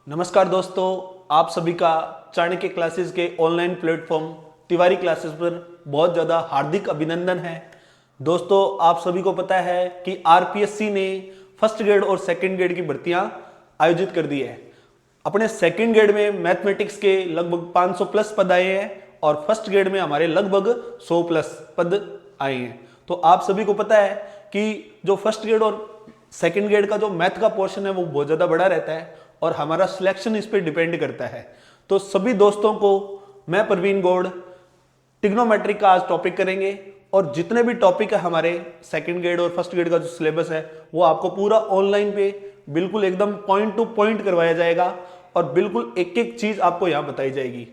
नमस्कार दोस्तों, आप सभी का चाणक्य क्लासेस के ऑनलाइन प्लेटफॉर्म तिवारी क्लासेस पर बहुत ज़्यादा हार्दिक अभिनंदन है। दोस्तों, आप सभी को पता है कि आरपीएससी ने फर्स्ट ग्रेड और सेकंड ग्रेड की भर्तियां आयोजित कर दी है। अपने सेकंड ग्रेड में मैथमेटिक्स के लगभग 500 प्लस पद आए हैं और फर्स्ट ग्रेड में हमारे लगभग 100 प्लस पद आए हैं। तो आप सभी को पता है कि जो फर्स्ट ग्रेड और सेकंड ग्रेड का जो मैथ का पोर्शन है वो बहुत ज़्यादा बड़ा रहता है और हमारा सिलेक्शन इस पर डिपेंड करता है। तो सभी दोस्तों को मैं प्रवीण गौड़ ट्रिग्नोमेट्री का आज टॉपिक करेंगे और जितने भी टॉपिक है हमारे सेकंड ग्रेड और फर्स्ट ग्रेड का जो सिलेबस है वो आपको पूरा ऑनलाइन पे बिल्कुल एकदम पॉइंट टू पॉइंट करवाया जाएगा और बिल्कुल एक एक चीज आपको यहाँ बताई जाएगी।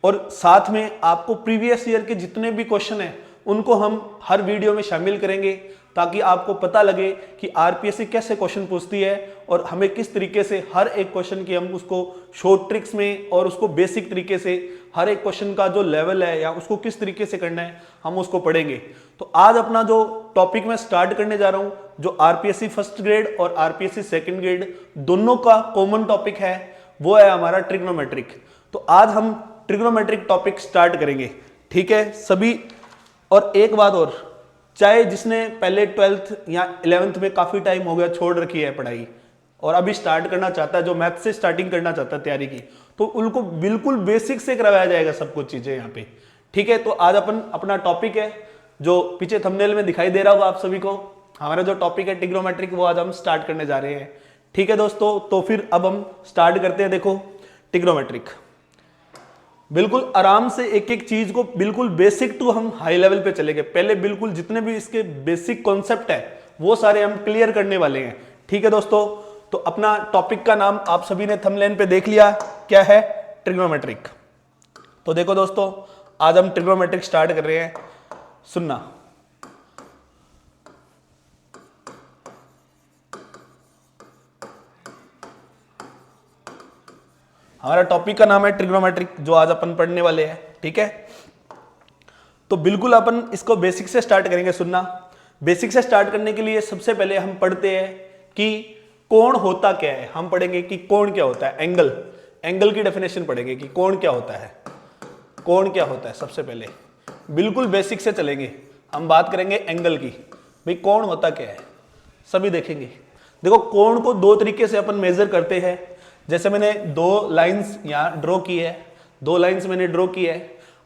और साथ में आपको प्रीवियस ईयर के जितने भी क्वेश्चन हैं उनको हम हर वीडियो में शामिल करेंगे ताकि आपको पता लगे कि आरपीएससी कैसे क्वेश्चन पूछती है और हमें किस तरीके से हर एक क्वेश्चन की हम उसको शॉर्ट ट्रिक्स में और उसको बेसिक तरीके से हर एक क्वेश्चन का जो लेवल है या उसको किस तरीके से करना है हम उसको पढ़ेंगे। तो आज अपना जो टॉपिक मैं स्टार्ट करने जा रहा हूं, जो आरपीएससी फर्स्ट ग्रेड और आरपीएससी सेकेंड ग्रेड दोनों का कॉमन टॉपिक है, वो है हमारा ट्रिग्नोमेट्रिक। तो आज हम ट्रिग्नोमेट्रिक टॉपिक स्टार्ट करेंगे, ठीक है सभी। और एक बात और, चाहे जिसने पहले 12th या 11th में काफी टाइम हो गया छोड़ रखी है पढ़ाई और अभी स्टार्ट करना चाहता है, जो मैथ से स्टार्टिंग करना चाहता है तैयारी की, तो उनको बिल्कुल बेसिक से करवाया जाएगा सब कुछ चीजें यहाँ पे, ठीक है। तो आज अपना टॉपिक है जो पीछे थंबनेल में दिखाई दे रहा होगा आप सभी को, हमारा जो टॉपिक है ट्रिग्नोमेट्रिक, वो आज हम स्टार्ट करने जा रहे हैं, ठीक है दोस्तों। तो फिर अब हम स्टार्ट करते हैं। देखो ट्रिग्नोमेट्रिक बिल्कुल आराम से एक एक चीज को बिल्कुल बेसिक टू हम हाई लेवल पे चलेंगे। पहले बिल्कुल जितने भी इसके बेसिक कॉन्सेप्ट है वो सारे हम क्लियर करने वाले हैं, ठीक है दोस्तों। तो अपना टॉपिक का नाम आप सभी ने थंबनेल पे देख लिया, क्या है? ट्रिग्नोमेट्रिक। तो देखो दोस्तों, आज हम ट्रिग्नोमेट्रिक स्टार्ट कर रहे हैं। सुनना, हमारा टॉपिक का नाम है ट्रिग्नोमेट्रिक, जो आज अपन पढ़ने वाले हैं, ठीक है। तो बिल्कुल अपन इसको बेसिक से स्टार्ट करेंगे। सुनना, बेसिक से स्टार्ट करने के लिए सबसे पहले हम पढ़ते हैं कि कोण होता क्या है। हम पढ़ेंगे कि कोण क्या होता है, एंगल की डेफिनेशन पढ़ेंगे कि कोण क्या होता है, कोण क्या होता है। सबसे पहले बिल्कुल बेसिक से चलेंगे, हम बात करेंगे एंगल की। भाई कोण होता क्या है सभी देखेंगे। देखो, कोण को दो तरीके से अपन मेजर करते हैं। जैसे मैंने दो लाइंस यहाँ ड्रॉ की है, दो लाइंस मैंने ड्रॉ की है।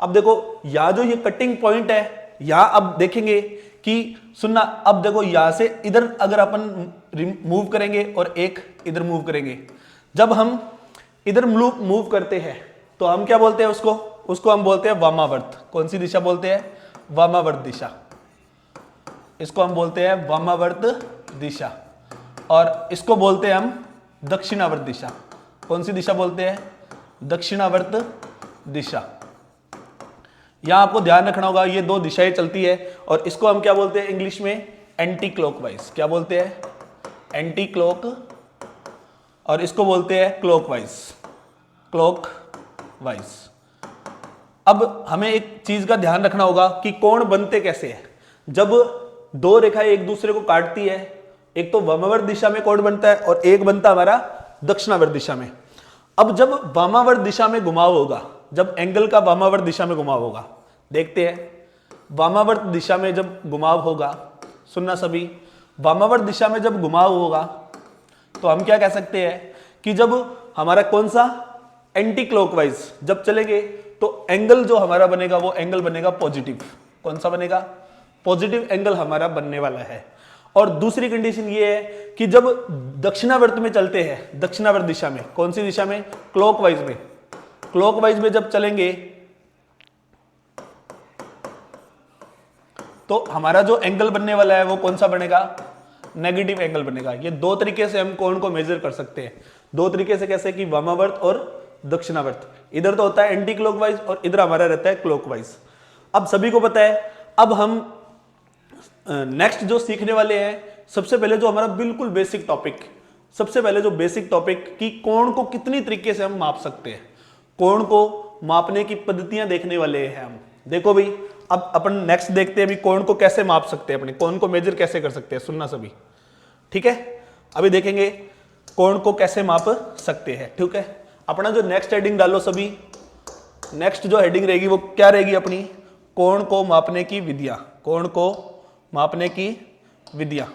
अब देखो यहाँ जो ये कटिंग पॉइंट है, यहाँ अब देखेंगे कि सुनना, अब देखो यहाँ से इधर अगर अपन मूव करेंगे और एक इधर मूव करेंगे, जब हम इधर मूव करते हैं तो हम क्या बोलते हैं उसको हम बोलते हैं वामावर्त। कौन सी दिशा बोलते हैं? वामावर्त दिशा। इसको हम बोलते हैं वामावर्त दिशा और इसको बोलते हैं हम दक्षिणावर्त दिशा। कौन सी दिशा बोलते हैं? दक्षिणावर्त दिशा। यहां आपको ध्यान रखना होगा, ये दो दिशाएं चलती है और इसको हम क्या बोलते हैं इंग्लिश में? Anti clockwise. क्या बोलते हैं? एंटी क्लॉक, और इसको बोलते हैं क्लॉकवाइज, क्लॉकवाइज। अब हमें एक चीज का ध्यान रखना होगा कि कोण बनते कैसे हैं। जब दो रेखाएं एक दूसरे को काटती है, एक तो वामावर्त दिशा में कोण बनता है और एक बनता हमारा दक्षिणावर्त दिशा में। अब जब वामावर्त दिशा में घुमाव होगा, जब एंगल का वामावर्त दिशा में घुमाव होगा, देखते हैं वामावर्त दिशा में जब घुमाव होगा, सुनना सभी, वामावर्त दिशा में जब घुमाव होगा तो हम क्या कह सकते हैं कि जब हमारा कौन सा एंटी क्लॉकवाइज जब चलेंगे तो एंगल जो हमारा बनेगा वो एंगल बनेगा पॉजिटिव। कौन सा बनेगा? पॉजिटिव एंगल हमारा बनने वाला है। और दूसरी कंडीशन ये है कि जब दक्षिणावर्त में चलते हैं, दक्षिणावर्त दिशा में, कौन सी दिशा में? क्लॉकवाइज में। क्लॉकवाइज में जब चलेंगे तो हमारा जो एंगल बनने वाला है वो कौन सा बनेगा? नेगेटिव एंगल बनेगा। ये दो तरीके से हम कोण को मेजर कर सकते हैं। दो तरीके से कैसे? कि वामावर्त और दक्षिणावर्त। इधर तो होता है एंटी क्लॉकवाइज और इधर हमारा रहता है क्लॉकवाइज। अब सभी को पता है। अब हम नेक्स्ट जो सीखने वाले हैं, सबसे पहले जो हमारा बिल्कुल बेसिक टॉपिक, सबसे पहले जो बेसिक टॉपिक कि कोण को कितनी तरीके से हम माप सकते हैं, कोण को मापने की पद्धतियां देखने वाले हैं हम। देखो भाई, अब अपन नेक्स्ट देखते हैं अभी कोण को कैसे माप सकते हैं, अपने कोण को मेजर कैसे कर सकते हैं। सुनना सभी, ठीक है। अभी देखेंगे कोण को कैसे माप सकते हैं। ठीक है, अपना जो नेक्स्ट हेडिंग डालो सभी, नेक्स्ट जो हेडिंग रहेगी वो क्या रहेगी अपनी, कोण को मापने की विधियां, कोण को मापने की विधियां,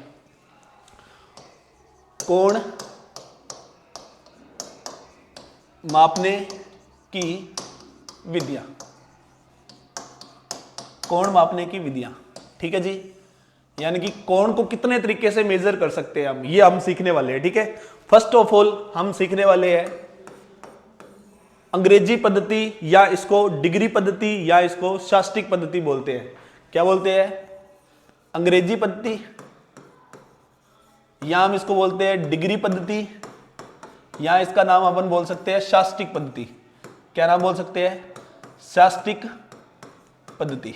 कोण मापने की विधियां, कोण मापने की विधियां। ठीक है जी, यानी कि कोण को कितने तरीके से मेजर कर सकते हैं हम, ये हम सीखने वाले हैं। ठीक है, फर्स्ट ऑफ ऑल हम सीखने वाले हैं अंग्रेजी पद्धति, या इसको डिग्री पद्धति, या इसको शास्त्रिक पद्धति बोलते हैं। क्या बोलते हैं, अंग्रेजी पद्धति, या हम इसको बोलते हैं डिग्री पद्धति, या इसका नाम अपन बोल सकते हैं शास्त्रिक पद्धति। क्या नाम बोल सकते हैं, शास्त्रिक पद्धति।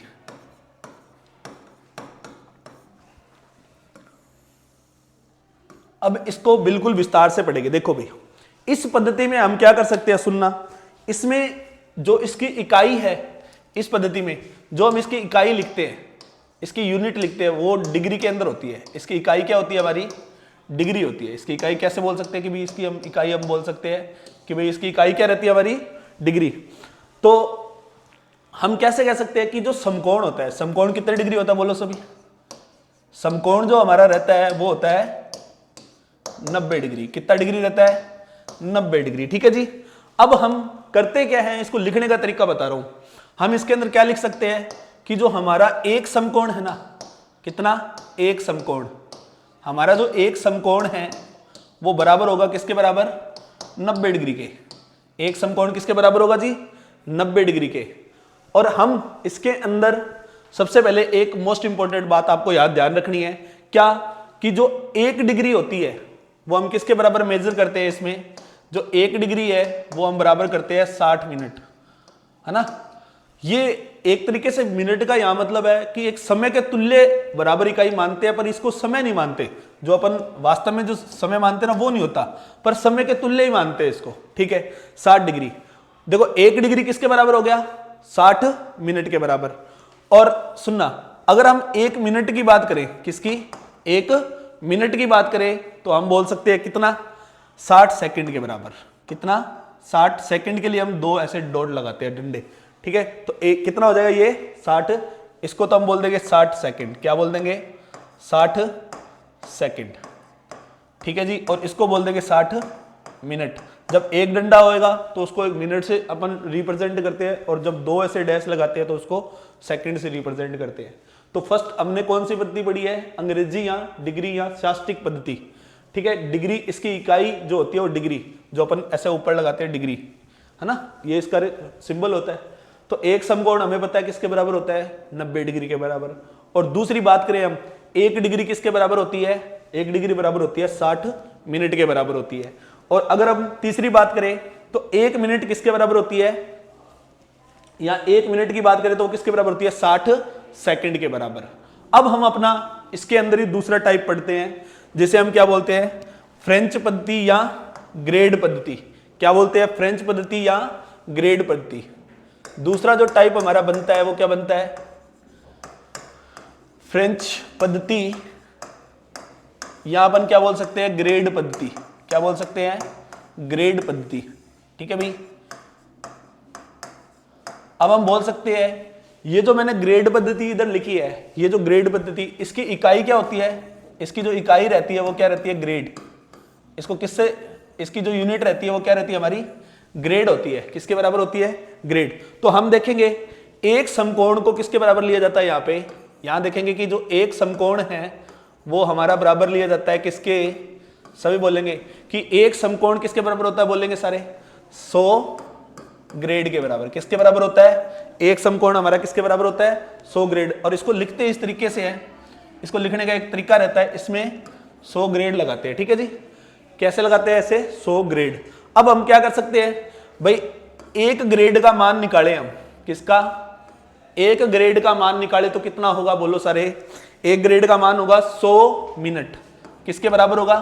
अब इसको बिल्कुल विस्तार से पढ़ेंगे। देखो भाई, इस पद्धति में हम क्या कर सकते हैं, सुनना, इसमें जो इसकी इकाई है, इस पद्धति में जो हम इसकी इकाई लिखते हैं, इसकी यूनिट लिखते हैं, वो डिग्री के अंदर होती है। इसकी इकाई क्या होती है, हमारी डिग्री होती है। इसकी इकाई कैसे बोल सकते हैं कि भाई इसकी हम इकाई हम बोल सकते हैं कि भाई इसकी इकाई क्या रहती है, हमारी डिग्री। तो हम कैसे कह सकते हैं कि जो समकोण होता है, समकोण कितने डिग्री होता है, बोलो सभी। समकोण जो हमारा रहता है वो होता है 90 डिग्री। कितना डिग्री रहता है, 90 डिग्री। ठीक है जी, अब हम करते क्या है, इसको लिखने का तरीका बता रहा हूं। हम इसके अंदर क्या लिख सकते हैं कि जो हमारा एक समकोण है ना, कितना, एक समकोण, हमारा जो एक समकोण है वो बराबर होगा किसके बराबर, 90 डिग्री के। एक समकोण किसके बराबर होगा जी, 90 डिग्री के। और हम इसके अंदर सबसे पहले एक मोस्ट इंपॉर्टेंट बात आपको याद ध्यान रखनी है, क्या, कि जो 1 डिग्री होती है वो हम किसके बराबर मेजर करते हैं, इसमें जो 1 डिग्री है वो हम बराबर करते हैं 60 मिनट, है ना। ये एक तरीके से मिनट का यहां मतलब है कि एक समय के तुल्य बराबर इकाई मानते हैं, पर इसको समय नहीं मानते। जो अपन वास्तव में जो समय मानते हैं ना वो नहीं होता, पर समय के तुल्य ही मानते हैं इसको। ठीक है, 60 डिग्री। देखो 1 डिग्री किसके बराबर हो गया, 60 मिनट के बराबर। और सुनना, अगर हम 1 मिनट की बात करें, किसकी, 1 मिनट की बात करें, तो हम बोल सकते हैं कितना, 60 सेकंड के बराबर। कितना, 60 सेकंड के लिए हम 2 ऐसे डॉट लगाते हैं, डंडे। ठीक है, तो एक कितना हो जाएगा ये 60, इसको तो हम बोल देंगे 60 सेकंड। क्या बोल देंगे, 60 सेकंड। ठीक है जी, और इसको बोल देंगे 60 मिनट। जब एक डंडा होएगा तो उसको 1 मिनट से अपन रिप्रेजेंट करते हैं, और जब 2 ऐसे डैश लगाते हैं तो उसको सेकंड से रिप्रेजेंट करते हैं। तो फर्स्ट हमने कौन सी पद्धति पढ़ी है, अंग्रेजी या डिग्री या शास्त्रिक पद्धति। ठीक है, डिग्री, इसकी इकाई जो होती है वो डिग्री, जो अपन ऐसे ऊपर लगाते हैं डिग्री, है ना, ये इसका सिंबल होता है। तो एक समकोण हमें पता है किसके बराबर होता है, 90 डिग्री के बराबर। और दूसरी बात करें हम, 1 डिग्री किसके बराबर होती है, 1 डिग्री बराबर होती है 60 मिनट के बराबर होती है। और अगर हम तीसरी बात करें तो 1 मिनट किसके बराबर होती है, या 1 मिनट की बात करें तो वो किसके बराबर होती है, 60 सेकंड के बराबर। अब हम अपना इसके अंदर ही दूसरा टाइप पढ़ते हैं, जिसे हम क्या बोलते हैं, फ्रेंच पद्धति या ग्रेड पद्धति। क्या बोलते हैं, फ्रेंच पद्धति या ग्रेड पद्धति। दूसरा जो टाइप हमारा बनता है वो क्या बनता है, फ्रेंच पद्धति, या अपन क्या बोल सकते हैं, ग्रेड पद्धति। क्या बोल सकते हैं, ग्रेड पद्धति। ठीक है भाई, अब हम बोल सकते हैं ये जो मैंने ग्रेड पद्धति इधर लिखी है, ये जो ग्रेड पद्धति, इसकी इकाई क्या होती है, इसकी जो इकाई रहती है वो क्या रहती है, ग्रेड। इसको किससे, इसकी जो यूनिट रहती है वो क्या रहती है, हमारी ग्रेड होती है। किसके बराबर होती है, ग्रेड। तो हम देखेंगे एक समकोण को किसके बराबर लिया जाता है, यहाँ पे, यहाँ देखेंगे कि जो एक समकोण है वो हमारा बराबर लिया जाता है किसके, सभी बोलेंगे कि एक समकोण किसके बराबर होता है, बोलेंगे सारे, 100 ग्रेड के बराबर। किसके बराबर होता है, एक समकोण हमारा किसके बराबर होता है, 100 ग्रेड। और इसको लिखते इस तरीके से है, इसको लिखने का एक तरीका रहता है, इसमें 100 ग्रेड लगाते हैं। ठीक है जी, कैसे लगाते हैं, ऐसे 100 ग्रेड। अब हम क्या कर सकते हैं भाई, 1 ग्रेड का मान निकाले हम, किसका, 1 ग्रेड का मान निकाले तो कितना होगा, बोलो सारे, 1 ग्रेड का मान होगा 100 मिनट। किसके बराबर होगा,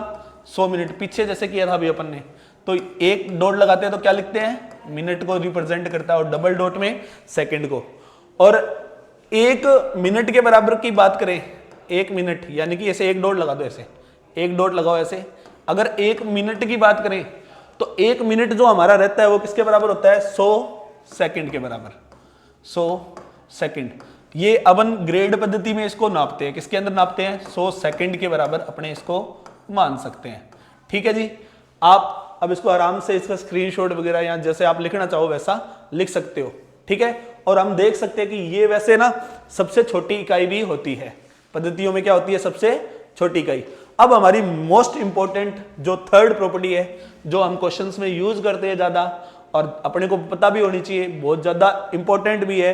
100 मिनट। पीछे जैसे किया था अभी अपन ने, तो 1 डॉट लगाते हैं तो क्या लिखते हैं, मिनट को रिप्रेजेंट करता है, और डबल डॉट में सेकंड को। और 1 मिनट के बराबर की बात करें, 1 मिनट यानी कि ऐसे 1 डॉट लगा दो, ऐसे 1 डॉट लगाओ, ऐसे अगर 1 मिनट की बात करें तो 1 मिनट जो हमारा रहता है वो किसके बराबर होता है? 100 सेकंड के बराबर, 100 सेकंड। ये अपन ग्रेड पद्धति में इसको नापते हैं, किसके अंदर नापते हैं? 100 सेकंड के बराबर अपने इसको मान सकते हैं। ठीक है जी, आप अब इसको आराम से इसका स्क्रीनशॉट वगैरह या जैसे आप लिखना चाहो वैसा लिख सकते हो। ठीक है, और हम देख सकते हैं कि ये वैसे ना सबसे छोटी इकाई भी होती है, पद्धतियों में क्या होती है? सबसे छोटी इकाई। अब हमारी मोस्ट इंपॉर्टेंट जो थर्ड प्रॉपर्टी है, जो हम क्वेश्चंस में यूज करते हैं ज्यादा और अपने को पता भी होनी चाहिए, बहुत ज्यादा इंपॉर्टेंट भी है,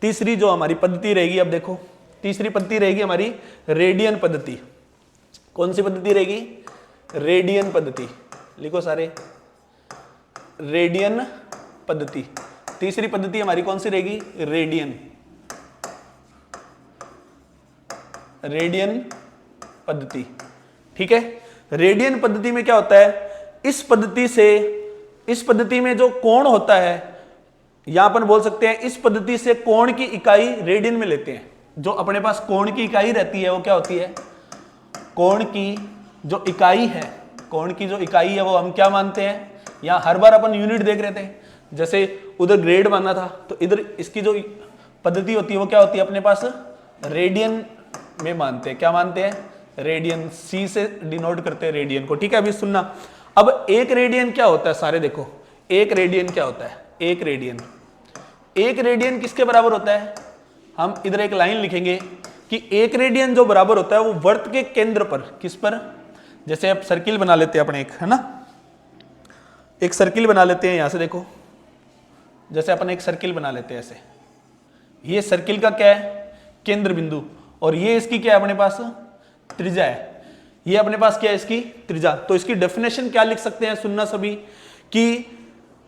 तीसरी जो हमारी पद्धति रहेगी, अब देखो तीसरी पद्धति रहेगी हमारी रेडियन पद्धति। कौन सी पद्धति रहेगी? रेडियन पद्धति। लिखो सारे, रेडियन पद्धति। तीसरी पद्धति हमारी कौन सी रहेगी? रेडियन, रेडियन पद्धति। ठीक है, रेडियन पद्धति में क्या होता है? इस पद्धति में जो कोण होता है, यहां अपन बोल सकते हैं इस पद्धति से कोण की इकाई रेडियन में लेते हैं। जो अपने पास कोण की इकाई रहती है वो क्या होती है? कोण की जो इकाई है, कोण की जो इकाई है वो हम क्या मानते हैं? यहां हर बार अपन यूनिट देख रहे थे, जैसे उधर ग्रेड माना था तो इधर इसकी जो पद्धति होती है वो क्या होती है? अपने पास रेडियन में मानते हैं। क्या मानते हैं? रेडियन, सी से डिनोट करते हैं रेडियन को। ठीक है, अभी सुनना। अब 1 रेडियन क्या होता है? सारे देखो, 1 रेडियन क्या होता है? 1 रेडियन किसके बराबर होता है? हम इधर एक लाइन लिखेंगे कि 1 रेडियन जो बराबर होता है वो वृत्त के केंद्र पर, किस पर? जैसे अब सर्किल बना लेते हैं अपने एक, है ना, एक सर्किल बना लेते हैं। यहां से देखो, जैसे अपन एक सर्किल बना लेते हैं ऐसे, ये सर्किल का क्या है? केंद्र बिंदु, और ये इसकी क्या है? अपने पास त्रिज्या है। ये अपने पास क्या है? इसकी त्रिज्या। तो इसकी डेफिनेशन क्या लिख सकते हैं? सुनना सभी, कि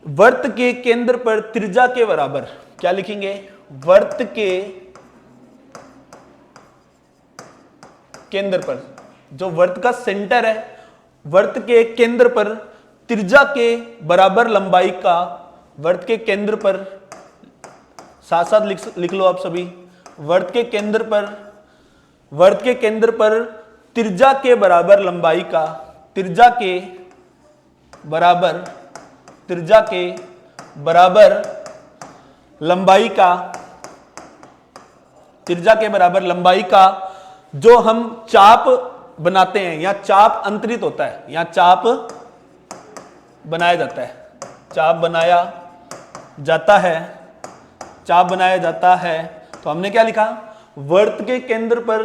वृत्त के केंद्र पर त्रिज्या के बराबर, क्या लिखेंगे? वृत्त के केंद्र पर, जो वृत्त का सेंटर है, वृत्त के केंद्र पर त्रिज्या के बराबर लंबाई का, वृत्त के केंद्र पर, साथ साथ लिख लो आप सभी, वृत्त के केंद्र पर त्रिज्या के बराबर लंबाई का, त्रिज्या के बराबर लंबाई का, त्रिज्या के बराबर लंबाई का जो हम चाप बनाते हैं, या चाप अंतरित होता है, या चाप बनाया जाता है, चाप बनाया जाता है। तो हमने क्या लिखा? वृत्त के केंद्र पर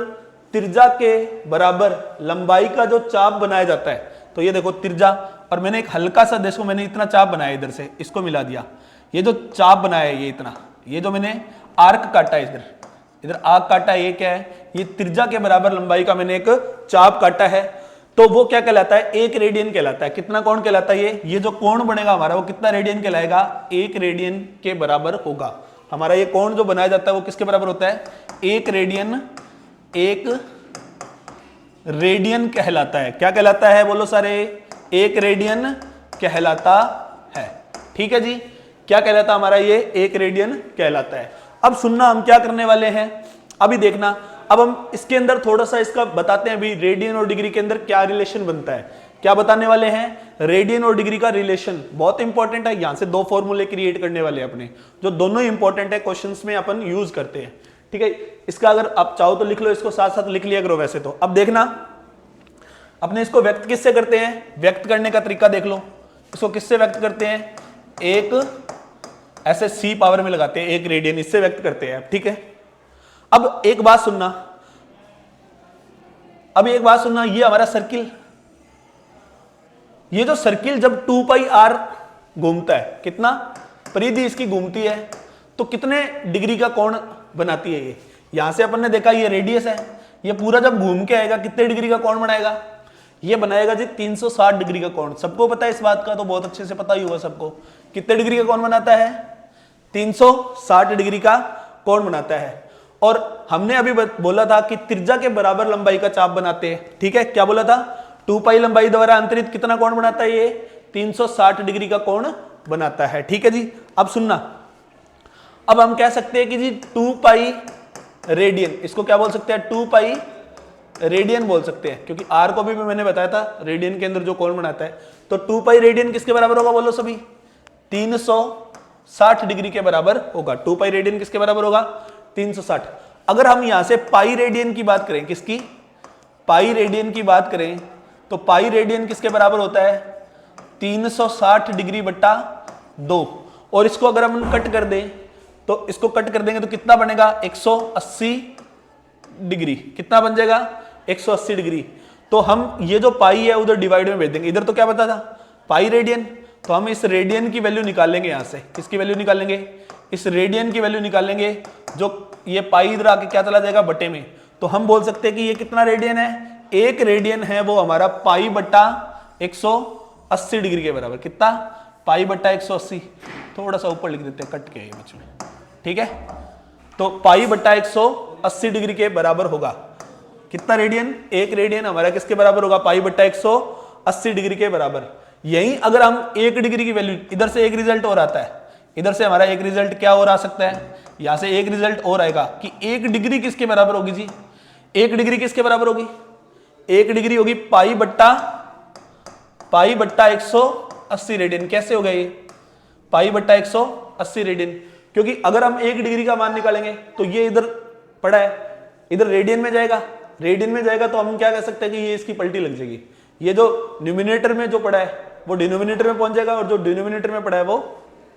त्रिज्या के बराबर लंबाई का जो चाप बनाया जाता है। तो ये देखो त्रिज्या, और मैंने एक हल्का सा, देखो मैंने इतना चाप बनाया, इधर से इसको मिला दिया, ये जो चाप बनाया है ये इतना, ये जो मैंने आर्क काटा है, इधर आर्क काटा है, ये क्या है? ये त्रिज्या के बराबर लंबाई का मैंने एक चाप काटा है। तो वो क्या कहलाता है? 1 रेडियन कहलाता है। कितना कोण कहलाता है? ये जो कोण बनेगा हमारा वो कितना रेडियन कहलाएगा? 1 रेडियन के बराबर होगा। हमारा ये कोण जो बनाया जाता है वो किसके बराबर होता है? 1 रेडियन, 1 रेडियन कहलाता है। क्या कहलाता है? बोलो सारे, 1 रेडियन कहलाता है। ठीक है जी, क्या कहलाता हमारा? ये 1 रेडियन कहलाता है। अब सुनना, हम क्या करने वाले हैं अभी देखना। अब हम इसके अंदर थोड़ा सा इसका बताते हैं अभी, रेडियन और डिग्री के अंदर क्या रिलेशन बनता है। क्या बताने वाले हैं? रेडियन और डिग्री का रिलेशन बहुत इंपॉर्टेंट है। यहां से 2 फॉर्मूले क्रिएट करने वाले अपने, जो दोनों इंपॉर्टेंट है, क्वेश्चंस में अपन यूज करते हैं। ठीक है, इसका अगर आप चाहो तो लिख लो, इसको साथ साथ लिख लिया करो वैसे तो। अब देखना, अपने इसको व्यक्त किससे करते हैं? व्यक्त करने का तरीका देख लो। इसको किससे व्यक्त करते हैं? एक ऐसे सी पावर में लगाते हैं, 1 रेडियन, इससे व्यक्त करते हैं। ठीक है, अब एक बात सुनना, ये हमारा सर्किल, ये जो सर्किल जब 2 पाई आर घूमता है, कितना परिधि इसकी घूमती है, तो कितने डिग्री का कोण बनाती है? ये यहां से अपन ने देखा ये रेडियस है, ये पूरा जब घूम के आएगा कितने डिग्री का कोण बनाएगा? ये बनाएगा जी 360 डिग्री का कोण। सबको पता है इस बात का, तो बहुत अच्छे से पता ही होगा सबको। कितने डिग्री का कोण बनाता है? 360 डिग्री का कोण बनाता है। और हमने अभी बोला था कि त्रिज्या के बराबर लंबाई का चाप बनाते हैं। ठीक है, क्या बोला था? 2 पाई लंबाई द्वारा अंतरित कितना कोण बनाता है? ये 360 डिग्री का कोण बनाता है। ठीक है जी, अब सुनना, अब हम कह सकते हैं कि जी 2 पाई रेडियन, इसको क्या बोल सकते हैं? 2 पाई रेडियन बोल सकते हैं, क्योंकि आर को भी मैंने बताया था रेडियन के अंदर जो कोण बनाता है। तो 2 पाई रेडियन किसके बराबर होगा बोलो सभी? 360 डिग्री के बराबर होगा। 2 पाई रेडियन किसके बराबर होगा? 360। अगर हम यहां से पाई रेडियन की बात करें, किसकी? पाई रेडियन की बात करें, तो पाई रेडियन किसके बराबर होता है? 360 डिग्री बट्टा 2। और इसको अगर हम कट कर दें, तो इसको कट कर देंगे तो कितना बनेगा? 180 डिग्री। कितना बन जाएगा? 180 डिग्री। तो हम ये जो पाई है उधर डिवाइड में भेज देंगे। इधर तो क्या बता था? Pi radian. तो हम इस रेडियन की वैल्यू निकालेंगे यहां से। किसकी वैल्यू निकालेंगे? इस रेडियन की वैल्यू निकालेंगे। जो ये पाई इधर आके क्या चला जाएगा? बटे में। तो हम बोल सकते हैं कि ये कितना रेडियन है? 1 रेडियन है वो हमारा पाई बट्टा 180 डिग्री के बराबर। कितना? पाई बट्टा 180। थोड़ा सा ऊपर लिख देते हैं, कट के बीच में, ठीक है। तो पाई बट्टा 180 डिग्री के बराबर होगा। कितना रेडियन? 1 रेडियन हमारा किसके बराबर होगा? पाई बट्टा 180 डिग्री के बराबर। यही अगर हम 1 डिग्री की वैल्यू, इधर से एक रिजल्ट और आता है, इधर से हमारा एक रिजल्ट क्या और आ सकता है? यहां से एक रिजल्ट और आएगा कि 1 डिग्री किसके बराबर होगी जी? 1 डिग्री किसके बराबर होगी? 1 डिग्री होगी पाई बट्टा 180 रेडियन। कैसे होगा ये? पाई बट्टा 180 रेडियन। क्योंकि अगर हम 1 डिग्री का मान निकालेंगे तो ये इधर पड़ा है, इधर रेडियन में जाएगा। रेडियन में जाएगा तो हम क्या कह सकते हैं कि ये इसकी पलटी लग जाएगी। ये जो न्यूमिनेटर में जो पड़ा है वो डिनोमिनेटर में पहुंच जाएगा, और जो डिनोमिनेटर में पड़ा है वो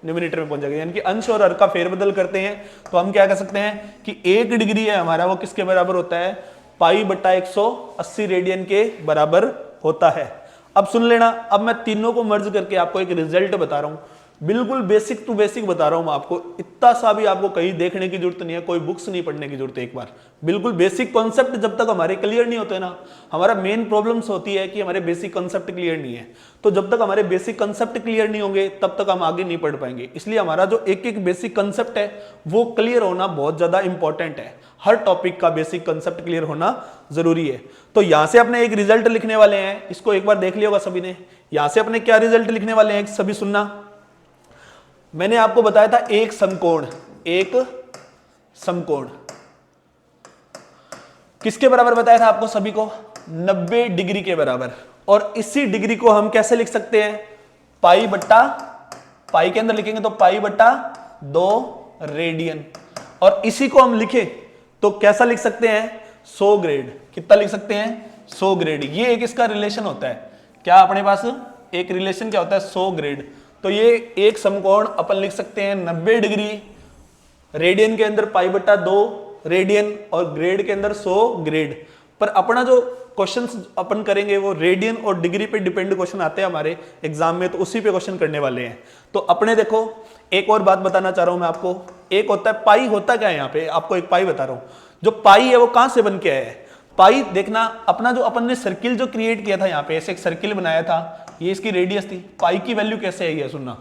न्यूमिनेटर में पहुंच जाएगा। यानी कि अंश और हर का फेरबदल करते हैं तो हम क्या कह सकते हैं कि 1 डिग्री है हमारा, वो किसके बराबर होता है? पाई बट्टा 180 रेडियन के बराबर होता है। अब सुन लेना, अब मैं तीनों को मर्ज करके आपको एक रिजल्ट बता रहा हूं। बिल्कुल बेसिक टू बेसिक बता रहा हूं मैं आपको। इतना सा भी आपको कहीं देखने की जरूरत नहीं है, कोई बुक्स नहीं पढ़ने की जरूरत है। एक बार बिल्कुल बेसिक कॉन्सेप्ट जब तक हमारे क्लियर नहीं होते ना, हमारा मेन प्रॉब्लम्स होती है कि हमारे बेसिक कॉन्सेप्ट क्लियर नहीं है। तो जब तक हमारे बेसिक कॉन्सेप्ट क्लियर नहीं होंगे तब तक हम आगे नहीं पढ़ पाएंगे। इसलिए हमारा जो एक एक बेसिक कॉन्सेप्ट है वो क्लियर होना बहुत ज्यादा इंपॉर्टेंट है। हर टॉपिक का बेसिक कॉन्सेप्ट क्लियर होना जरूरी है। तो यहां से अपने एक रिजल्ट लिखने वाले हैं, इसको एक बार देख लिया होगा सभी ने। यहां से अपने क्या रिजल्ट लिखने वाले हैं सभी सुनना। मैंने आपको बताया था एक समकोण किसके बराबर बताया था आपको सभी को? 90 डिग्री के बराबर। और इसी डिग्री को हम कैसे लिख सकते हैं? पाई बट्टा, पाई के अंदर लिखेंगे तो पाई बट्टा 2 रेडियन। और इसी को हम लिखें तो कैसा लिख सकते हैं? 100 ग्रेड। कितना लिख सकते हैं? 100 ग्रेड। ये एक इसका रिलेशन होता है। क्या अपने पास एक रिलेशन क्या होता है? 100 ग्रेड। तो ये एक समकोण अपन लिख सकते हैं 90 डिग्री, रेडियन के अंदर पाई बट्टा 2 रेडियन और ग्रेड के अंदर 100 ग्रेड। पर अपना जो क्वेश्चंस अपन करेंगे वो रेडियन और डिग्री पे डिपेंड क्वेश्चन आते हैं हमारे एग्जाम में, तो उसी पे क्वेश्चन करने वाले हैं। तो अपने देखो एक और बात बताना चाह रहा हूं मैं आपको। एक होता है पाई, होता क्या है यहाँ पे? आपको एक पाई बता रहा हूं। जो पाई है वो कहां से बन के आया है? पाई देखना, अपना जो अपन ने सर्किल जो क्रिएट किया था यहाँ पे, ऐसे एक सर्किल बनाया था, ये इसकी रेडियस थी। पाई की वैल्यू कैसे आई है सुनना।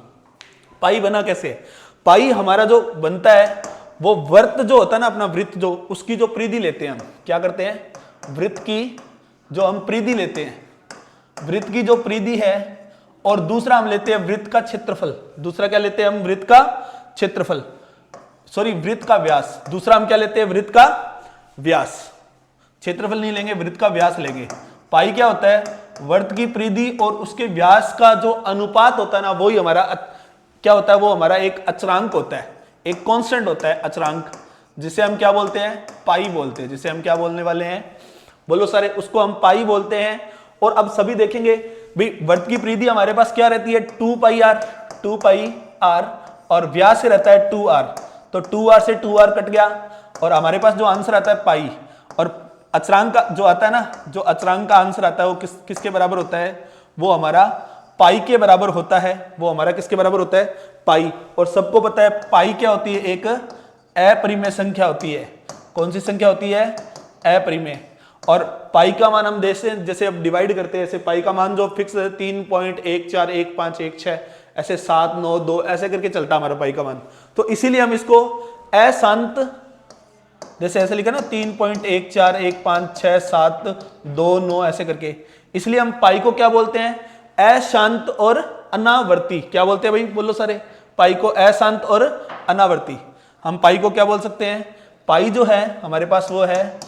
पाई बना कैसे? पाई हमारा जो बनता है वो वृत्त जो होता है ना अपना, वृत्त जो, उसकी जो परिधि लेते हैं हम, क्या करते हैं? वृत्त की जो हम परिधि लेते हैं, वृत्त की जो परिधि है, और दूसरा हम लेते हैं वृत्त का क्षेत्रफल। दूसरा क्या लेते हैं हम? वृत्त का क्षेत्रफल, सॉरी वृत्त का व्यास। दूसरा हम क्या लेते हैं? वृत्त का व्यास। क्षेत्रफल नहीं लेंगे, वृत्त का व्यास लेंगे। पाई क्या होता है? वृत्त की परिधि और उसके व्यास का जो अनुपात होता है ना, वही हमारा क्या होता है? वो हमारा एक अचरांक होता है, एक कांस्टेंट होता है अचरांक, जिसे हम क्या बोलते हैं? पाई बोलते हैं। जिसे हम क्या बोलने वाले हैं? बोलो सारे, उसको हम पाई बोलते हैं। और अब सभी देखेंगे भाई, वृत्त की परिधि हमारे पास क्या रहती है? 2 पाई आर, और व्यास से रहता है 2r। तो 2r से 2r कट गया और हमारे पास जो आंसर आता है पाई। और अचरांक का जो आता है ना, जो अचरांक का आंसर आता है वो किसके बराबर होता है? वो हमारा पाई के बराबर होता है। वो हमारा किसके बराबर होता है? पाई। और सबको पता है पाई क्या होती है? एक अपरिमेय संख्या होती है। कौन सी संख्या होती है? अपरिमेय। और पाई का मान हम जैसे अब डिवाइड करते हैं, ऐसे पाई का मान जो फिक्स है 3.141516, ऐसे 7 9 2 ऐसे करके चलता हमारा पाई का मान। तो इसीलिए हम इसको अशांत, जैसे ऐसे लिखा ना 3.14156729 ऐसे करके, इसलिए हम पाई को क्या बोलते हैं? अशांत और अनावर्ती। क्या बोलते हैं भाई? बोलो सारे। पाई को अशांत और अनावर्ती। हम पाई को क्या बोल सकते हैं? पाई जो है हमारे पास वो है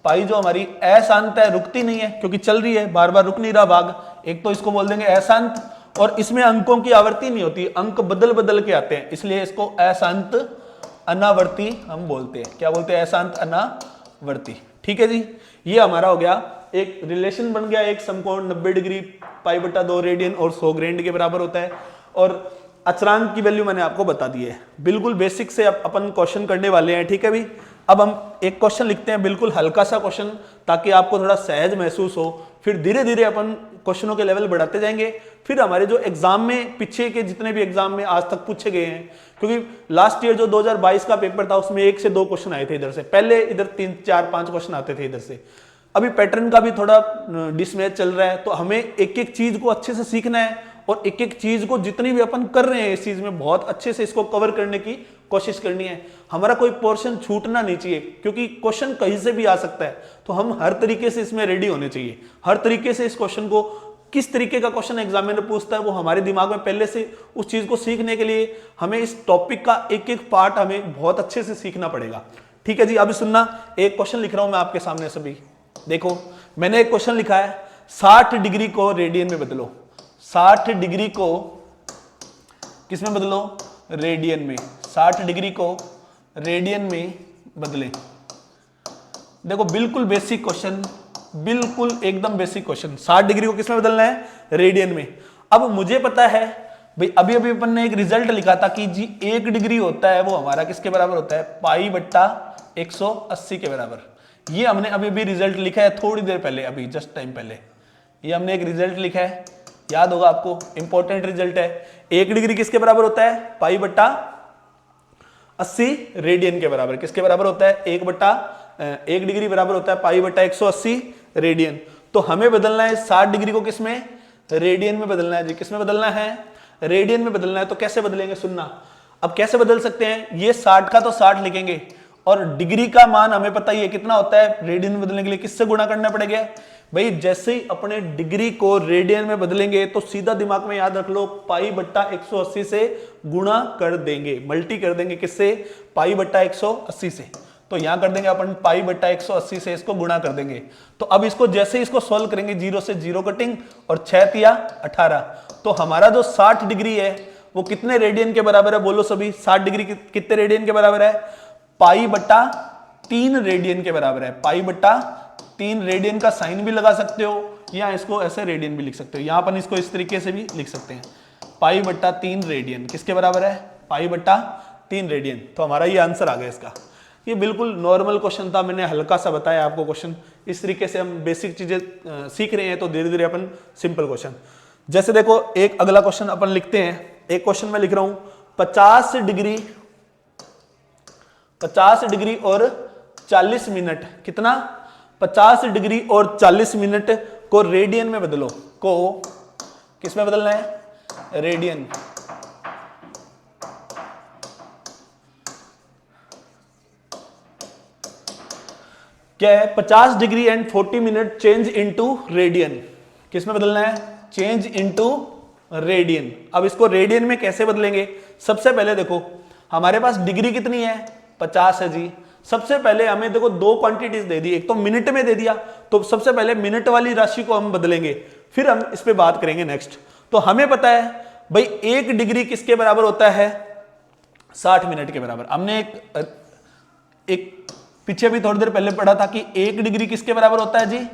पाई जो हमारी अशांत है, रुकती नहीं है क्योंकि चल रही है, बार बार रुक नहीं रहा भाग, एक तो इसको बोल देंगे अशांत, और इसमें अंकों की आवर्ती नहीं होती, अंक बदल बदल के आते हैं, इसलिए इसको अशांत अनावर्ती हम बोलते हैं। क्या बोलते हैं? अशांत अनावर्ती। ठीक है जी, ये हमारा हो गया, एक रिलेशन बन गया, एक समकोण 90 डिग्री पाई बटा 2 रेडियन और 100 ग्रेड के बराबर होता है, और अचरांक की वैल्यू मैंने आपको बता दी है। बिल्कुल बेसिक से अपन क्वेश्चन करने वाले हैं। ठीक है भी, अब हम एक क्वेश्चन लिखते हैं, बिल्कुल हल्का सा क्वेश्चन, ताकि आपको थोड़ा सहज महसूस हो, फिर धीरे धीरे अपन क्वेश्चनों के लेवल बढ़ाते जाएंगे। फिर हमारे जो एग्जाम में, पीछे के जितने भी एग्जाम में आज तक पूछे गए हैं, क्योंकि लास्ट ईयर जो 2022 का पेपर था उसमें 1 से 2 क्वेश्चन आए थे इधर से, पहले इधर 3 4 5 क्वेश्चन आते थे इधर से। अभी पैटर्न का भी थोड़ा डिसमैच चल रहा है, तो हमें एक एक चीज को अच्छे से सीखना है, और एक एक चीज को जितनी भी अपन कर रहे हैं इस चीज में बहुत अच्छे से इसको कवर करने की कोशिश करनी है। हमारा कोई पोर्शन छूटना नहीं चाहिए, क्योंकि क्वेश्चन कहीं से भी आ सकता है, तो हम हर तरीके से इसमें रेडी होने चाहिए। हर तरीके से इस क्वेश्चन को, किस तरीके का क्वेश्चन एग्जामिनर पूछता है वो हमारे दिमाग में पहले से, उस चीज को सीखने के लिए हमें इस टॉपिक का एक एक पार्ट हमें बहुत अच्छे से सीखना पड़ेगा। ठीक है जी, अभी सुनना, एक क्वेश्चन लिख रहा हूं मैं आपके सामने सभी। देखो, मैंने एक क्वेश्चन लिखा है, 60 डिग्री को रेडियन में बदलो। 60 डिग्री को किसमें बदलो? रेडियन में। 60 डिग्री को रेडियन में बदलें। देखो, बिल्कुल बेसिक क्वेश्चन, बिल्कुल एकदम बेसिक क्वेश्चन। 60 डिग्री को किसमें बदलना है? रेडियन में। अब मुझे पता है भाई, अभी अभी अपन ने एक रिजल्ट लिखा था कि जी 1 डिग्री होता है वो हमारा किसके बराबर होता है? पाई बट्टा 180 के बराबर। ये हमने अभी अभी रिजल्ट लिखा है थोड़ी देर पहले, अभी जस्ट टाइम पहले ये हमने एक रिजल्ट लिखा है, याद होगा आपको, इंपॉर्टेंट रिजल्ट है। 1 डिग्री किसके बराबर होता है? पाई बट्टा 80 रेडियन के बराबर। किसके बराबर होता है? 1 डिग्री बराबर होता है पाई बट्टा 180 रेडियन। तो हमें बदलना है 60 डिग्री को किसमें? रेडियन में बदलना है जी। किसमें बदलना है? रेडियन में बदलना है। तो कैसे बदलेंगे? सुनना, अब कैसे बदल सकते हैं? ये 60 का तो 60 लिखेंगे, और डिग्री का मान हमें पता ही है कितना होता है। रेडियन में बदलने के लिए किससे गुणा करना पड़ेगा भाई? जैसे ही अपने डिग्री को रेडियन में बदलेंगे तो सीधा दिमाग में याद रख लो, पाई बट्टा 180 से गुणा कर देंगे, मल्टी कर देंगे। किससे? पाई बट्टा 180 से। तो यहां कर देंगे अपन पाई बट्टा 180 से इसको गुणा कर देंगे। तो अब इसको जैसे इसको सॉल्व करेंगे, 0 से 0 कटिंग, और 6 तिया 18। तो हमारा जो 60 डिग्री है वो कितने रेडियन के बराबर है? बोलो सभी, 60 डिग्री कितने रेडियन के बराबर है? पाई बट्टा 3 रेडियन के बराबर है। पाई बट्टा 3 रेडियन का साइन भी लगा सकते हो, या इसको ऐसे रेडियन भी लिख सकते हो। यहां अपन इसको इस तरीके से भी लिख सकते हैं, पाई बट्टा 3 रेडियन किसके बराबर है? पाई बट्टा 3 रेडियन। तो हमारा ये आंसर आ गया इसका। ये बिल्कुल नॉर्मल क्वेश्चन था, मैंने हल्का सा बताया आपको क्वेश्चन। इस तरीके से हम बेसिक चीजें सीख रहे हैं, तो धीरे धीरे अपन सिंपल क्वेश्चन, जैसे देखो एक अगला क्वेश्चन अपन लिखते हैं। एक क्वेश्चन मैं लिख रहा हूं, 50 डिग्री और 40 मिनट। कितना? 50 डिग्री और 40 मिनट को रेडियन में बदलो। को किस में बदलना है? रेडियन। क्या है? 50 degree and 40 minute change into radian. किस में बदलना है? Change into radian. अब इसको रेडियन में कैसे बदलेंगे? सबसे पहले देखो, हमारे पास डिग्री कितनी है? 50 है जी। सबसे पहले हमें देखो 2 क्वांटिटीज दे दी, एक तो मिनट में दे दिया, तो सबसे पहले मिनट वाली राशि को हम बदलेंगे, फिर हम इस पे बात करेंगे नेक्स्ट। तो हमें पता है भाई 1 डिग्री किसके बराबर होता है? 60 मिनट के बराबर। हमने एक पीछे भी थोड़ी देर पहले पढ़ा था कि 1 डिग्री किसके बराबर होता है जी?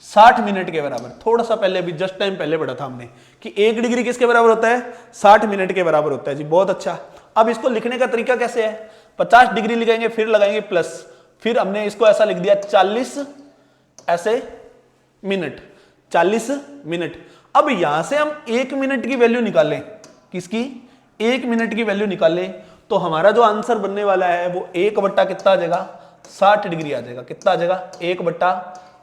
60 मिनट के बराबर। थोड़ा सा पहले भी जस्ट टाइम पहले पढ़ा था हमने कि 1 डिग्री किसके बराबर होता है? 60 मिनट के बराबर होता है जी। बहुत अच्छा। अब इसको लिखने का तरीका कैसे है? 50 डिग्री लिखेंगे, फिर लगाएंगे प्लस, फिर हमने इसको ऐसा लिख दिया 40 ऐसे मिनट, 40 मिनट। अब यहां से हम 1 मिनट की वैल्यू निकालें। किसकी? 1 मिनट की वैल्यू निकालें, तो हमारा जो आंसर बनने वाला है वो 1 बट्टा कितना आ जाएगा? 60 डिग्री आ जाएगा। कितना आ जाएगा? 1 बट्टा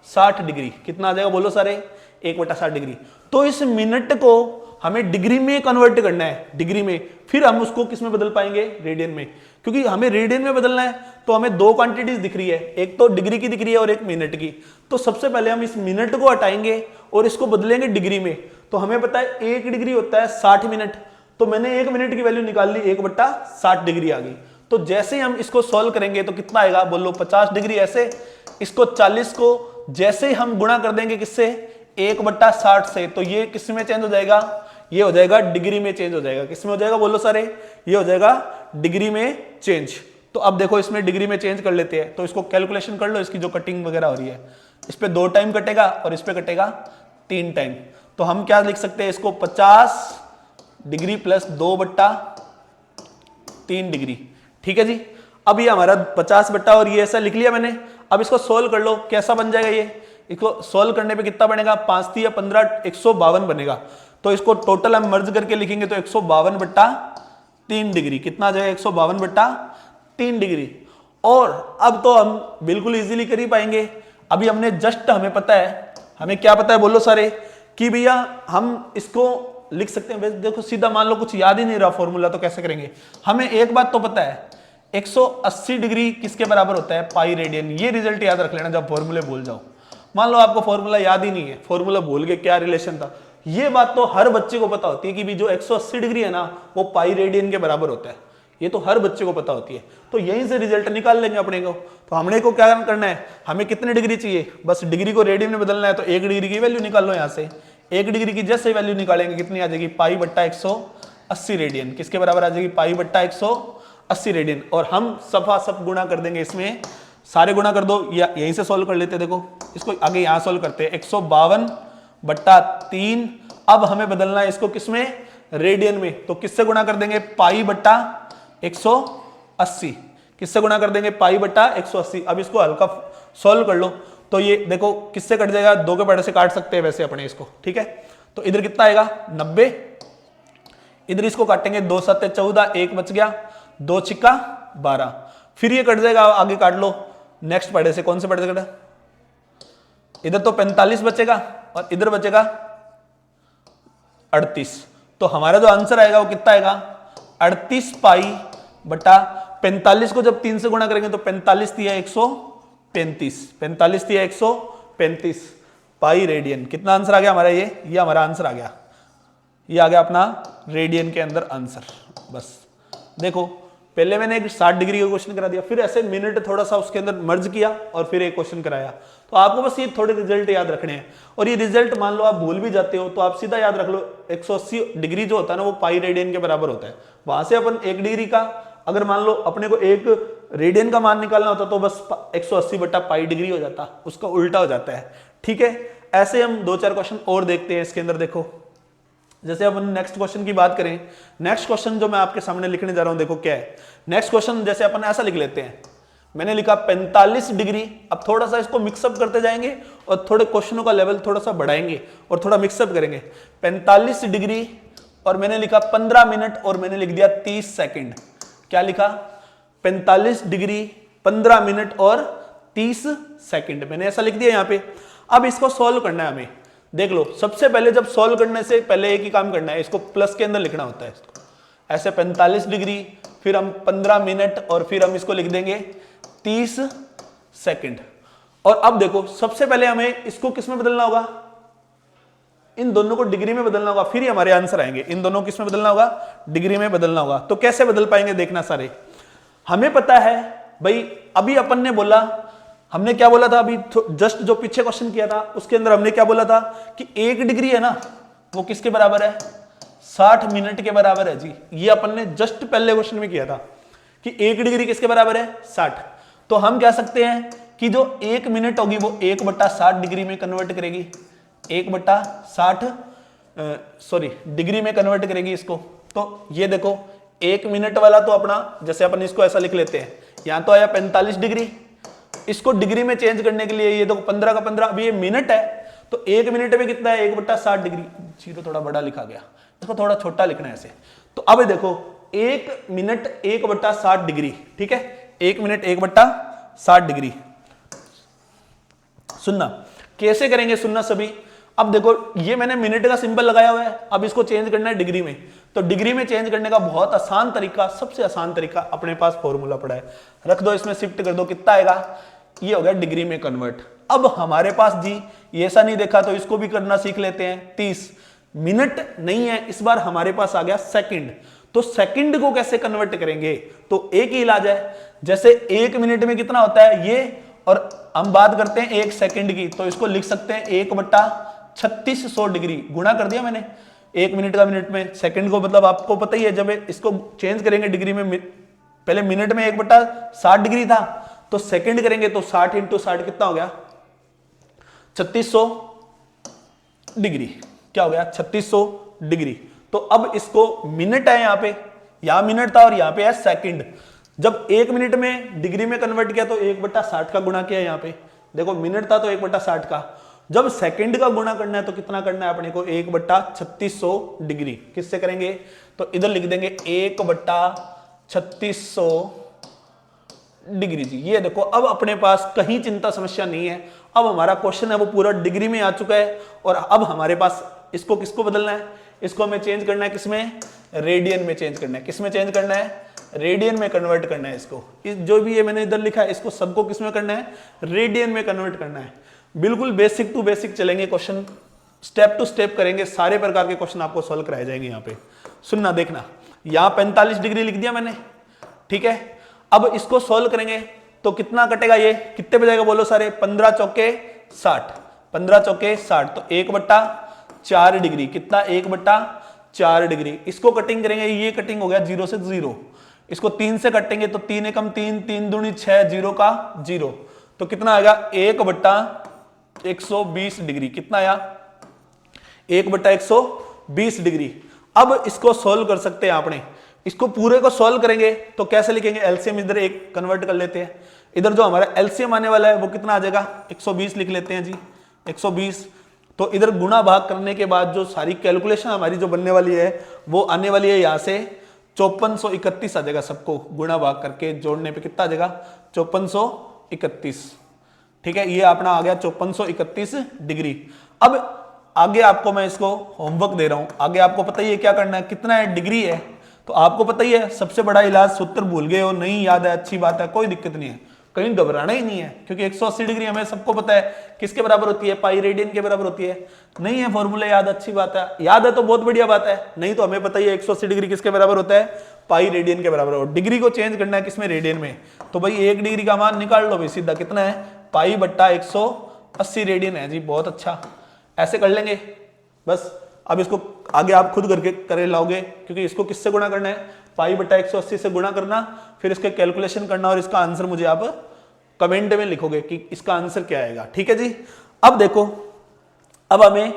60 डिग्री। कितना आ जाएगा बोलो सारे? 1 बट्टा 60 डिग्री। तो इस मिनट को हमें डिग्री में कन्वर्ट करना है, डिग्री में, फिर हम उसको किस में बदल पाएंगे? रेडियन में। क्योंकि हमें रेडियन में बदलना है, तो हमें 2 क्वांटिटीज दिख रही है, एक तो डिग्री की दिख रही है और एक मिनट की। तो सबसे पहले हम इस मिनट को हटाएंगे और इसको बदलेंगे डिग्री में। तो हमें पता है 1 डिग्री होता है 60 मिनट, तो मैंने 1 मिनट की वैल्यू निकाल ली, 1 बट्टा 60 डिग्री आ गई। तो जैसे ही हम इसको सॉल्व करेंगे तो कितना आएगा, बोलो 50 डिग्री ऐसे। इसको 40 को जैसे ही हम गुणा कर देंगे किससे, 1/60 से, तो ये किस में चेंज हो जाएगा, ये हो जाएगा डिग्री में चेंज हो जाएगा। किस में हो जाएगा बोलो सारे, ये हो जाएगा डिग्री में चेंज। तो अब देखो इसमें डिग्री में चेंज कर लेते हैं, तो इसको कैलकुलेशन कर लो, इसकी जो कटिंग वगैरह हो रही है, इस पे 2 टाइम कटेगा और इस पे कटेगा 3 टाइम। तो हम क्या लिख सकते हैं इसको, 50 डिग्री प्लस 2/3 डिग्री। ठीक है जी। अब ये हमारा 50 बट्टा और ये ऐसा लिख लिया मैंने। अब इसको सोल्व कर लो, कैसा बन जाएगा ये, इसको सोल्व करने पे कितना बनेगा, 5 या 15, 152 बनेगा। तो इसको टोटल हम मर्ज करके लिखेंगे तो 152/3 डिग्री, कितना आ जाएगा, 152/3 डिग्री। और अब तो हम बिल्कुल इजीली कर ही पाएंगे। अभी हमने जस्ट, हमें पता है, हमें क्या पता है बोलो सारे, कि भैया हम इसको लिख सकते हैं। देखो सीधा मान लो कुछ याद ही नहीं रहा फॉर्मूला, तो कैसे करेंगे। हमें एक बात तो पता है, 180 डिग्री किसके बराबर होता है, पाई रेडियन। ये रिजल्ट याद रख लेना जब फॉर्मूले भूल जाओ। मान लो आपको फॉर्मूला याद ही नहीं है, फॉर्मूला भूल गए क्या रिलेशन था, ये बात तो हर बच्चे को पता होती है कि भी जो 180 डिग्री है ना वो पाई रेडियन के बराबर होता है। ये तो हर बच्चे को पता होती है। तो यहीं से रिजल्ट निकाल लेंगे अपने को। तो हमने को क्या करना है, हमें कितने डिग्री चाहिए, बस डिग्री को रेडियन में बदलना है। तो 1 डिग्री की वैल्यू निकाल लो यहाँ से। 1 डिग्री की जैसे वैल्यू निकालेंगे कितनी आ जाएगी, पाई/180 रेडियन। किसके बराबर आ जाएगी, पाई/180 रेडियन। और हम सफा सब गुणा कर देंगे, इसमें सारे गुणा कर दो, या यहीं से सोल्व कर लेते हैं। देखो इसको आगे यहाँ सोल्व करते हैं, 152/3। अब हमें बदलना है इसको किसमें, रेडियन में। तो किससे गुणा कर देंगे, पाई/180। किससे गुणा कर देंगे, पाई/180। अब इसको हल्का सोल्व कर लो, तो ये देखो किससे कट जाएगा, 2 के बड़े से काट सकते हैं वैसे अपने इसको। ठीक है, तो इधर कितना आएगा, 90। इधर इसको काटेंगे, 2 7 14, 1 बच गया, 2 छिक्का 12। फिर ये कट जाएगा, आगे काट लो नेक्स्ट पड़े से। कौन से पड़े से कटा, इधर तो 45 बचेगा और इधर बचेगा 38। तो हमारा जो आंसर आएगा वो कितना आएगा, 38 पाई/45 को जब 3 से गुणा करेंगे तो 45 दिया 135, 45 दिया 135 पाई रेडियन। कितना आंसर आ गया हमारा, ये हमारा आंसर आ गया। ये आ गया अपना रेडियन के अंदर आंसर। बस देखो पहले मैंने एक 60 डिग्री का क्वेश्चन करा दिया, फिर ऐसे मिनट थोड़ा सा उसके अंदर मर्ज किया और फिर एक क्वेश्चन कराया। तो आपको बस ये थोड़े रिजल्ट याद रखने हैं। और ये रिजल्ट मान लो आप भूल भी जाते हो तो आप सीधा याद रख लो, 180 डिग्री जो होता है ना वो पाई रेडियन के बराबर होता है। वहां से अपन 1 डिग्री का, अगर मान लो अपने को 1 रेडियन का मान निकालना होता तो बस 180/पाई डिग्री हो जाता, उसका उल्टा हो जाता है। ठीक है, ऐसे हम 2-4 क्वेश्चन और देखते हैं इसके अंदर। देखो जैसे अपन नेक्स्ट क्वेश्चन की बात करें, नेक्स्ट क्वेश्चन जो मैं आपके सामने लिखने जा रहा हूं, देखो क्या है नेक्स्ट क्वेश्चन। जैसे अपन ऐसा लिख लेते हैं, मैंने लिखा 45 डिग्री। अब थोड़ा सा इसको मिक्सअप करते जाएंगे और थोड़े क्वेश्चनों का लेवल थोड़ा सा बढ़ाएंगे और थोड़ा मिक्सअप करेंगे। 45 डिग्री और मैंने लिखा 15 मिनट और मैंने लिख दिया 30 सेकंड। क्या लिखा, 45 डिग्री 15 मिनट और 30 सेकंड, मैंने ऐसा लिख दिया यहाँ पे। अब इसको सॉल्व करना है हमें। देख लो, सबसे पहले जब सॉल्व करने से पहले एक ही काम करना है, इसको प्लस के अंदर लिखना होता है। इसको ऐसे 45 डिग्री, फिर हम 15 मिनट और फिर हम इसको लिख देंगे 30 सेकंड। और अब देखो सबसे पहले हमें इसको किस में बदलना होगा, इन दोनों को डिग्री में बदलना होगा, फिर ही हमारे आंसर आएंगे। इन दोनों को किस में बदलना होगा, डिग्री में बदलना होगा। तो कैसे बदल पाएंगे देखना सारे। हमें पता है भाई, अभी अपन ने बोला, हमने क्या बोला था अभी जस्ट जो पीछे क्वेश्चन किया था उसके अंदर हमने क्या बोला था कि 1 डिग्री है ना वो किसके बराबर है, 60 मिनट के बराबर है जी। ये अपन ने जस्ट पहले क्वेश्चन में किया था कि 1 डिग्री किसके बराबर है, 60। तो हम कह सकते हैं कि जो 1 मिनट होगी वो 1/60 डिग्री में कन्वर्ट करेगी, 1/60 सॉरी डिग्री में कन्वर्ट करेगी इसको। तो ये देखो 1 मिनट वाला तो अपना, जैसे अपन इसको ऐसा लिख लेते हैं, यहां तो आया 45 डिग्री, इसको डिग्री में चेंज करने के लिए ये देखो 15 का 15, अभी ये मिनट है तो 1 मिनट में कितना है, 1/60 डिग्री। जीरो थोड़ा बड़ा लिखा गया, इसको थोड़ा छोटा लिखना है ऐसे। तो अब देखो 1 मिनट 1/60 डिग्री, ठीक है, 1 मिनट 1/60 डिग्री। सुनना कैसे करेंगे, सुनना सभी। अब देखो ये मैंने मिनट का सिंबल लगाया हुआ है, अब इसको चेंज करना है डिग्री में। तो डिग्री में चेंज करने का बहुत आसान तरीका, सबसे आसान तरीका अपने पास फॉर्मूला पड़ा है, रख दो इसमें, शिफ्ट कर दो, कितना आएगा, ये हो गया डिग्री में कन्वर्ट। अब हमारे पास जी ये ऐसा नहीं देखा तो इसको भी करना सीख लेते हैं। 30 मिनट नहीं है, इस बार हमारे पास आ गया सेकंड। तो सेकंड को कैसे कन्वर्ट करेंगे? तो एक ही इलाज है, जैसे 1 मिनट में कितना होता है ये, और हम बात करते हैं 1 सेकंड की, तो इसको लिख सकते हैं 1/3600 डिग्री। गुणा कर दिया मैंने 1 मिनट का मिनट में, सेकंड को मतलब आपको पता ही है, जब इसको चेंज करेंगे डिग्री में, पहले मिनट में 1/60 डिग्री था, तो सेकंड करेंगे तो 60 × 60 कितना हो गया? 3600 डिग्री। क्या हो गया? 3600 डिग्री। तो अब इसको मिनट है, यहां मिनट था और यहां पे है सेकंड। जब 1 मिनट में डिग्री में कन्वर्ट किया तो 1/60 का गुणा किया। यहां पे देखो मिनट था तो 1/60 का। जब सेकंड का गुणा करना है तो कितना करना है अपने को? 1/3600 डिग्री। किससे करेंगे? तो इधर लिख देंगे 1/3600 डिग्री जी। ये देखो अब अपने पास कहीं चिंता समस्या नहीं है। अब हमारा क्वेश्चन है वो पूरा डिग्री में आ चुका है, और अब हमारे पास इसको किसको बदलना है? इसको हमें चेंज करना है किसमें? रेडियन में चेंज करना है। किसमें चेंज करना है? रेडियन में कन्वर्ट करना है इसको। जो भी ये मैंने इधर लिखा है इसको सबको किसमें करना है? रेडियन में कन्वर्ट करना है। बिल्कुल बेसिक टू बेसिक चलेंगे क्वेश्चन, स्टेप टू स्टेप करेंगे, सारे प्रकार के क्वेश्चन आपको सॉल्व कराए जाएंगे। यहाँ पे सुनना देखना, यहाँ 45 डिग्री लिख दिया मैंने, ठीक है। अब इसको सॉल्व करेंगे तो कितना कटेगा? ये कितने पे जाएगा बोलो सारे? 15 चौके 60, 15 चौके 60, तो 1/4 डिग्री। कितना? 1/4 डिग्री। इसको कटिंग करेंगे, ये कटिंग हो गया 0 से 0। इसको 3 से कटेंगे तो 3 एकम 3, 3 दूनी 6, 0 का 0, तो कितना आएगा? 1/120 डिग्री। कितना आया? 1/120 डिग्री। अब इसको सॉल्व कर सकते हैं आपने, इसको पूरे को सॉल्व करेंगे तो कैसे लिखेंगे? एलसीएम इधर एक कन्वर्ट कर लेते हैं। इधर जो हमारा एलसीएम आने वाला है वो कितना आ जाएगा? 120 लिख लेते हैं जी, 120। तो इधर गुणा भाग करने के बाद जो सारी कैलकुलेशन हमारी जो बनने वाली है वो आने वाली है यहाँ से 5431 आ जाएगा। सबको गुणा भाग करके जोड़ने पे कितना आ जाएगा? 5431, ठीक है। ये अपना आ गया 5431 डिग्री। अब आगे आपको मैं इसको होमवर्क दे रहा हूं, आगे आपको पता ही है क्या करना है, कितना है डिग्री है, तो आपको पता ही है। सबसे बड़ा इलाज, सूत्र भूल गए हो, नहीं याद है, अच्छी बात है, कोई दिक्कत नहीं है, कहीं घबराना ही नहीं है, क्योंकि 180 डिग्री हमें सबको पता है किसके बराबर होती है? पाई रेडियन के बराबर होती है। नहीं है फॉर्मूला याद, अच्छी बात है, याद है तो बहुत बढ़िया बात है, नहीं तो हमें पता ही है 180 डिग्री किसके बराबर होता है? पाई रेडियन के बराबर। और डिग्री को चेंज करना है किसमें? रेडियन में। तो भाई 1 डिग्री का मान निकाल लो भाई सीधा, कितना है? पाई/180 रेडियन है जी। बहुत अच्छा, ऐसे कर लेंगे बस। अब इसको आगे आप खुद करके करे लाओगे, क्योंकि इसको किससे गुणा करना है? पाई/180 से गुणा करना, फिर इसके कैलकुलेशन करना, और इसका आंसर मुझे आप कमेंट में लिखोगे कि इसका आंसर क्या आएगा, ठीक है जी। अब देखो, अब हमें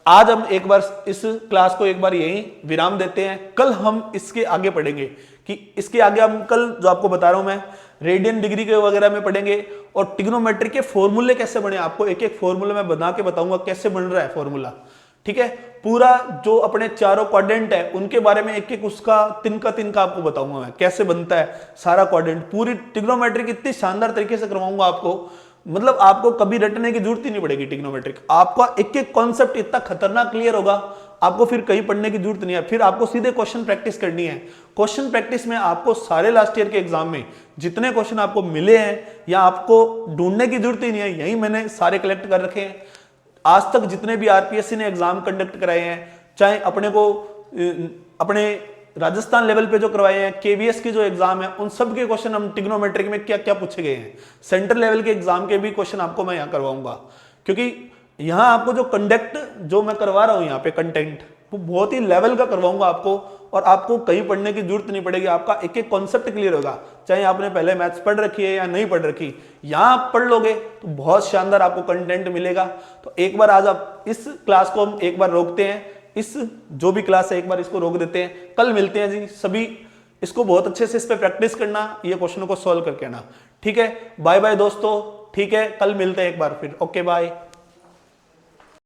आज हम एक बार इस क्लास को एक बार यहीं विराम देते हैं। कल हम इसके आगे पढ़ेंगे, कि इसके आगे हम कल जो आपको बता रहा हूं मैं, रेडियन डिग्री के वगैरह में पढ़ेंगे, और ट्रिग्नोमेट्री के फॉर्मूले कैसे बने, आपको एक एक फॉर्मूला मैं बना के बताऊंगा कैसे बन रहा है फॉर्मूला, ठीक है। पूरा जो अपने चारों क्वाड्रेंट है उनके बारे में एक एक उसका तिनका आपको बताऊंगा मैं, कैसे बनता है सारा क्वाड्रेंट। पूरी ट्रिग्नोमेट्री इतनी शानदार तरीके से करवाऊंगा आपको, मतलब आपको कभी रटने की जरूरत ही नहीं पड़ेगी। ट्रिग्नोमेट्रिक आपका एक एक कॉन्सेप्ट इतना खतरनाक क्लियर होगा, आपको फिर कहीं पढ़ने की जरूरत नहीं है। फिर आपको सीधे क्वेश्चन प्रैक्टिस करनी है। क्वेश्चन प्रैक्टिस में आपको सारे लास्ट ईयर के एग्जाम में जितने क्वेश्चन आपको मिले हैं, या आपको ढूंढने की जरूरत ही नहीं है, यही मैंने सारे कलेक्ट कर रखे हैं। आज तक जितने भी आरपीएससी ने एग्जाम कंडक्ट कराए हैं, चाहे अपने राजस्थान लेवल पे जो करवाए हैं, केवीएस के जो एग्जाम है, उन सब के क्वेश्चन हम ट्रिग्नोमेट्रिक में क्या क्या पूछे गए हैं, सेंट्रल लेवल के एग्जाम के भी क्वेश्चन आपको मैं यहाँ करवाऊंगा। क्योंकि यहाँ आपको जो कंडक्ट जो मैं करवा रहा हूँ यहाँ पे कंटेंट, वो बहुत ही लेवल का करवाऊंगा आपको, और आपको कहीं पढ़ने की जरूरत नहीं पड़ेगी। आपका एक एक कॉन्सेप्ट क्लियर होगा, चाहे आपने पहले मैथ्स पढ़ रखी है या नहीं पढ़ रखी, यहाँ आप पढ़ लोगे तो बहुत शानदार आपको कंटेंट मिलेगा। तो एक बार आज आप इस क्लास को हम एक बार रोकते हैं, इस जो भी क्लास है एक बार इसको रोक देते हैं। कल मिलते हैं जी सभी, इसको बहुत अच्छे से इस पे प्रैक्टिस करना, ये क्वेश्चनों को सॉल्व करके आना, ठीक है। बाय बाय दोस्तों, ठीक है, कल मिलते हैं एक बार फिर, ओके बाय।